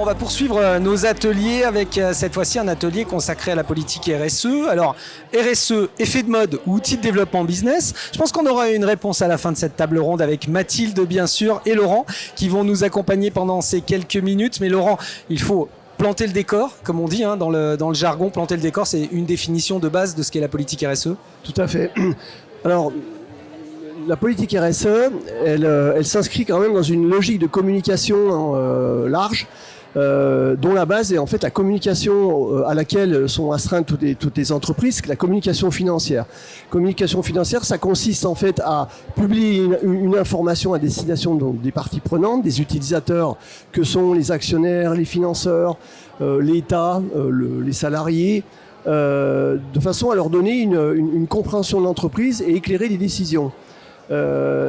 On va poursuivre nos ateliers avec cette fois-ci un atelier consacré à la politique RSE. Alors, RSE, effet de mode ou outil de développement business. Je pense qu'on aura une réponse à la fin de cette table ronde avec Mathilde, bien sûr, et Laurent, qui vont nous accompagner pendant ces quelques minutes. Mais Laurent, il faut planter le décor, comme on dit dans le jargon. Planter le décor, c'est une définition de base de ce qu'est la politique RSE. Tout à fait. Alors, la politique RSE, elle s'inscrit quand même dans une logique de communication large, dont la base est en fait la communication à laquelle sont astreintes toutes les entreprises, la communication financière. Communication financière, ça consiste en fait à publier une information à destination des parties prenantes, des utilisateurs que sont les actionnaires, les financeurs, l'État, les salariés, de façon à leur donner une compréhension de l'entreprise et éclairer les décisions.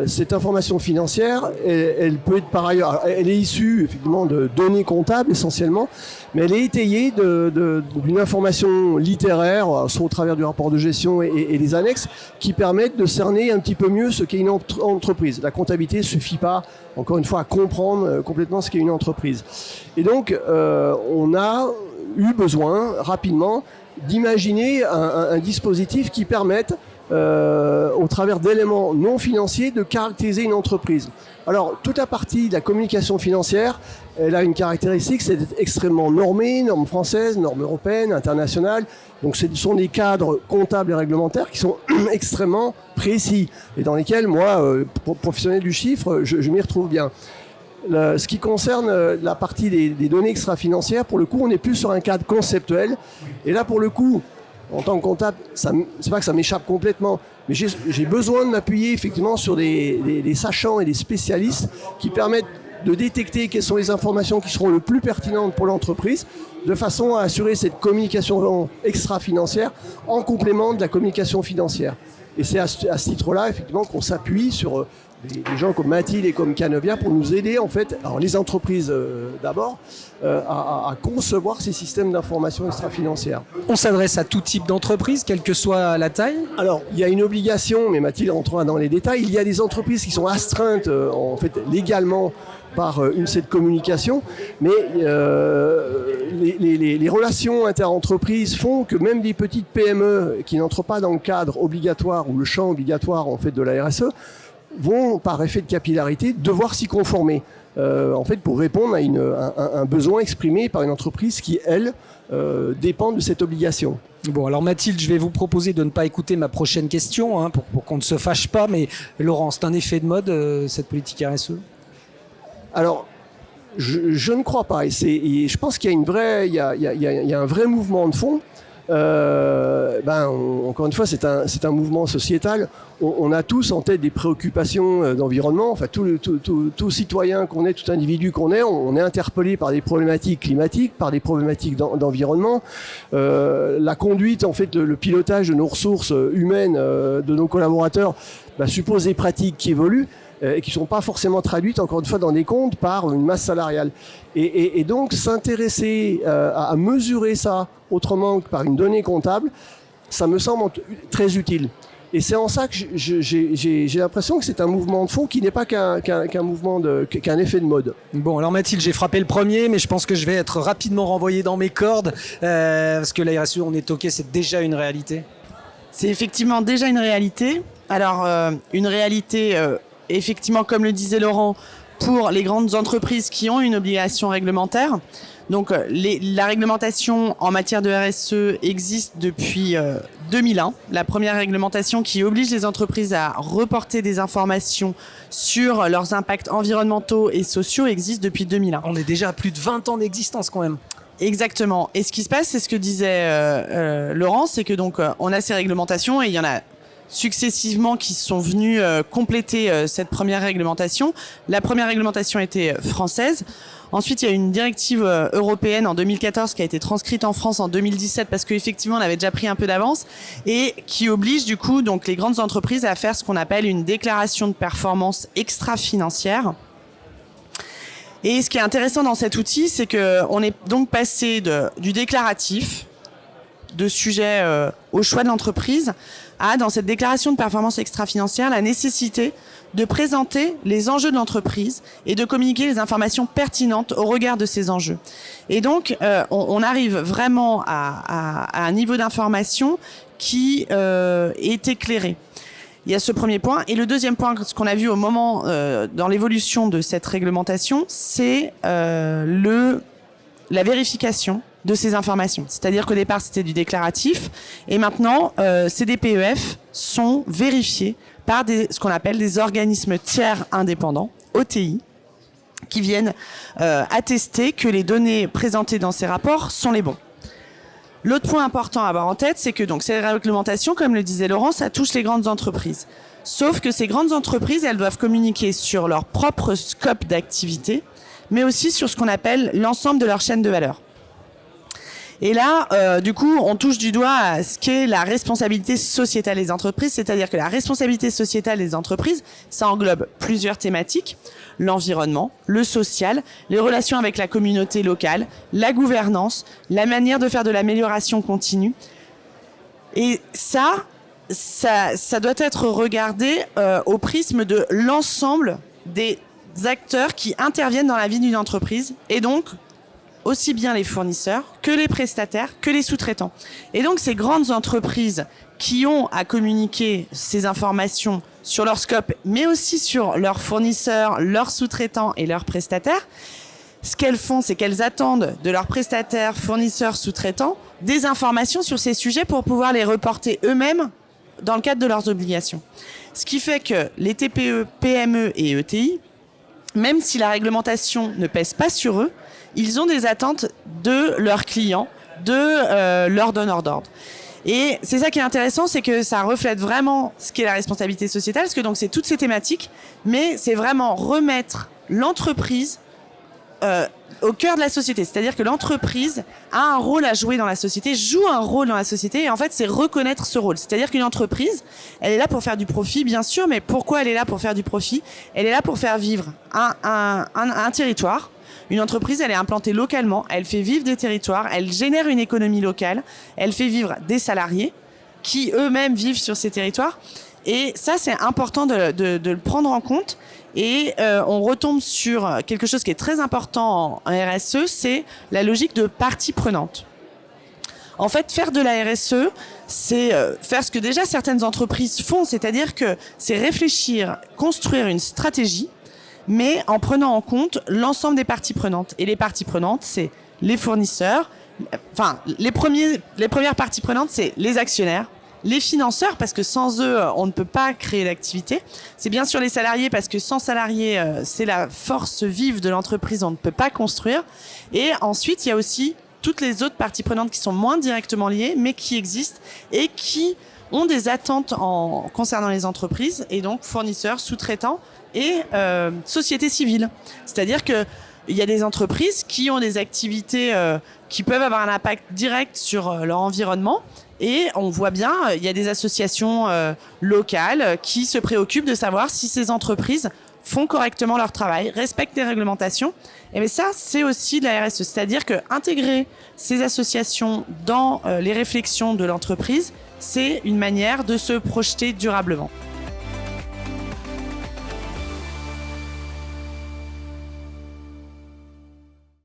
Cette information financière, elle peut être par ailleurs, elle est issue effectivement de données comptables essentiellement, mais elle est étayée d'une information littéraire, soit au travers du rapport de gestion et des annexes, qui permettent de cerner un petit peu mieux ce qu'est une entreprise. La comptabilité ne suffit pas, encore une fois, à comprendre complètement ce qu'est une entreprise. Et donc, on a eu besoin rapidement d'imaginer un dispositif qui permette au travers d'éléments non financiers de caractériser une entreprise. Alors, toute la partie de la communication financière, elle a une caractéristique, c'est d'être extrêmement normée, normes françaises, normes européennes, internationales. Donc, ce sont des cadres comptables et réglementaires qui sont extrêmement précis et dans lesquels, moi, professionnel du chiffre, je m'y retrouve bien. Ce qui concerne la partie des données extra-financières, pour le coup, on est plus sur un cadre conceptuel. Et là, pour le coup, en tant que comptable, c'est pas que ça m'échappe complètement, mais j'ai besoin de m'appuyer effectivement sur des sachants et des spécialistes qui permettent de détecter quelles sont les informations qui seront le plus pertinentes pour l'entreprise, de façon à assurer cette communication extra-financière en complément de la communication financière. Et c'est à ce titre-là, effectivement, qu'on s'appuie sur des gens comme Mathilde et comme Canevia pour nous aider, en fait, alors les entreprises d'abord, à concevoir ces systèmes d'information extra-financière. On s'adresse à tout type d'entreprise, quelle que soit la taille. Alors, il y a une obligation, mais Mathilde rentrera dans les détails. Il y a des entreprises qui sont astreintes, en fait, légalement par cette communication, mais les relations inter-entreprises font que même des petites PME qui n'entrent pas dans le cadre obligatoire ou le champ obligatoire en fait de la RSE vont, par effet de capillarité, devoir s'y conformer. En fait, pour répondre à un besoin exprimé par une entreprise qui, elle, dépend de cette obligation. Bon, alors Mathilde, je vais vous proposer de ne pas écouter ma prochaine question, pour qu'on ne se fâche pas, mais Laurent, c'est un effet de mode, cette politique RSE ? Alors, je ne crois pas. Et je pense qu'il y a un vrai mouvement de fond. Encore une fois, c'est un mouvement sociétal. On a tous en tête des préoccupations d'environnement. Enfin, tout citoyen qu'on est, tout individu qu'on est, on est interpellé par des problématiques climatiques, par des problématiques d'environnement. La conduite, en fait, le pilotage de nos ressources humaines, de nos collaborateurs, suppose des pratiques qui évoluent et qui ne sont pas forcément traduites, encore une fois, dans des comptes par une masse salariale. Et donc, s'intéresser à mesurer ça autrement que par une donnée comptable, ça me semble très utile. Et c'est en ça que j'ai l'impression que c'est un mouvement de fond qui n'est pas qu'un effet de mode. Bon, alors Mathilde, j'ai frappé le premier, mais je pense que je vais être rapidement renvoyé dans mes cordes, parce que la RSE, on est toqué, c'est déjà une réalité. C'est effectivement déjà une réalité. Alors, une réalité, effectivement, comme le disait Laurent, pour les grandes entreprises qui ont une obligation réglementaire. Donc, la réglementation en matière de RSE existe depuis 2001. La première réglementation qui oblige les entreprises à reporter des informations sur leurs impacts environnementaux et sociaux existe depuis 2001. On est déjà à plus de 20 ans d'existence quand même. Exactement. Et ce qui se passe, c'est ce que disait Laurent, c'est que donc on a ces réglementations et il y en a successivement qui sont venus compléter cette première réglementation. La première réglementation était française. Ensuite, il y a une directive européenne en 2014 qui a été transcrite en France en 2017 parce qu'effectivement, on avait déjà pris un peu d'avance et qui oblige du coup donc les grandes entreprises à faire ce qu'on appelle une déclaration de performance extra-financière. Et ce qui est intéressant dans cet outil, c'est qu'on est donc passé du déclaratif, de sujet au choix de l'entreprise, a dans cette déclaration de performance extra-financière la nécessité de présenter les enjeux de l'entreprise et de communiquer les informations pertinentes au regard de ces enjeux. Et donc, on arrive vraiment à un niveau d'information qui est éclairé. Il y a ce premier point. Et le deuxième point, ce qu'on a vu au moment, dans l'évolution de cette réglementation, c'est la vérification de ces informations. C'est-à-dire qu'au départ, c'était du déclaratif. Et maintenant, ces DPEF sont vérifiés par ce qu'on appelle des organismes tiers indépendants, OTI, qui viennent attester que les données présentées dans ces rapports sont les bons. L'autre point important à avoir en tête, c'est que donc ces réglementations, comme le disait Laurent, ça touche les grandes entreprises. Sauf que ces grandes entreprises, elles doivent communiquer sur leur propre scope d'activité, mais aussi sur ce qu'on appelle l'ensemble de leur chaîne de valeur. Et là, du coup, on touche du doigt à ce qu'est la responsabilité sociétale des entreprises, c'est-à-dire que la responsabilité sociétale des entreprises, ça englobe plusieurs thématiques: l'environnement, le social, les relations avec la communauté locale, la gouvernance, la manière de faire de l'amélioration continue. Et ça doit être regardé au prisme de l'ensemble des acteurs qui interviennent dans la vie d'une entreprise, et donc aussi bien les fournisseurs que les prestataires, que les sous-traitants. Et donc ces grandes entreprises qui ont à communiquer ces informations sur leur scope, mais aussi sur leurs fournisseurs, leurs sous-traitants et leurs prestataires, ce qu'elles font, c'est qu'elles attendent de leurs prestataires, fournisseurs, sous-traitants des informations sur ces sujets pour pouvoir les reporter eux-mêmes dans le cadre de leurs obligations. Ce qui fait que les TPE, PME et ETI, même si la réglementation ne pèse pas sur eux, ils ont des attentes de leurs clients, de leurs donneurs d'ordre. Et c'est ça qui est intéressant, c'est que ça reflète vraiment ce qu'est la responsabilité sociétale, parce que donc c'est toutes ces thématiques, mais c'est vraiment remettre l'entreprise au cœur de la société. C'est-à-dire que l'entreprise a un rôle à jouer dans la société, joue un rôle dans la société, et en fait c'est reconnaître ce rôle. C'est-à-dire qu'une entreprise, elle est là pour faire du profit, bien sûr, mais pourquoi elle est là pour faire du profit? Elle est là pour faire vivre un territoire. Une entreprise, elle est implantée localement, elle fait vivre des territoires, elle génère une économie locale, elle fait vivre des salariés qui eux-mêmes vivent sur ces territoires. Et ça, c'est important de le prendre en compte. Et on retombe sur quelque chose qui est très important en RSE, c'est la logique de partie prenante. En fait, faire de la RSE, c'est faire ce que déjà certaines entreprises font, c'est-à-dire que c'est réfléchir, construire une stratégie, mais en prenant en compte l'ensemble des parties prenantes. Et les parties prenantes, c'est les fournisseurs, enfin, les premières parties prenantes, c'est les actionnaires, les financeurs, parce que sans eux, on ne peut pas créer l'activité. C'est bien sûr les salariés, parce que sans salariés, c'est la force vive de l'entreprise, on ne peut pas construire. Et ensuite, il y a aussi toutes les autres parties prenantes qui sont moins directement liées, mais qui existent et qui ont des attentes concernant les entreprises, et donc fournisseurs, sous-traitants et société civile. C'est-à-dire que il y a des entreprises qui ont des activités qui peuvent avoir un impact direct sur leur environnement, et on voit bien, il y a des associations locales qui se préoccupent de savoir si ces entreprises font correctement leur travail, respectent les réglementations. Et bien ça, c'est aussi de la RSE. C'est-à-dire que intégrer ces associations dans les réflexions de l'entreprise, c'est une manière de se projeter durablement.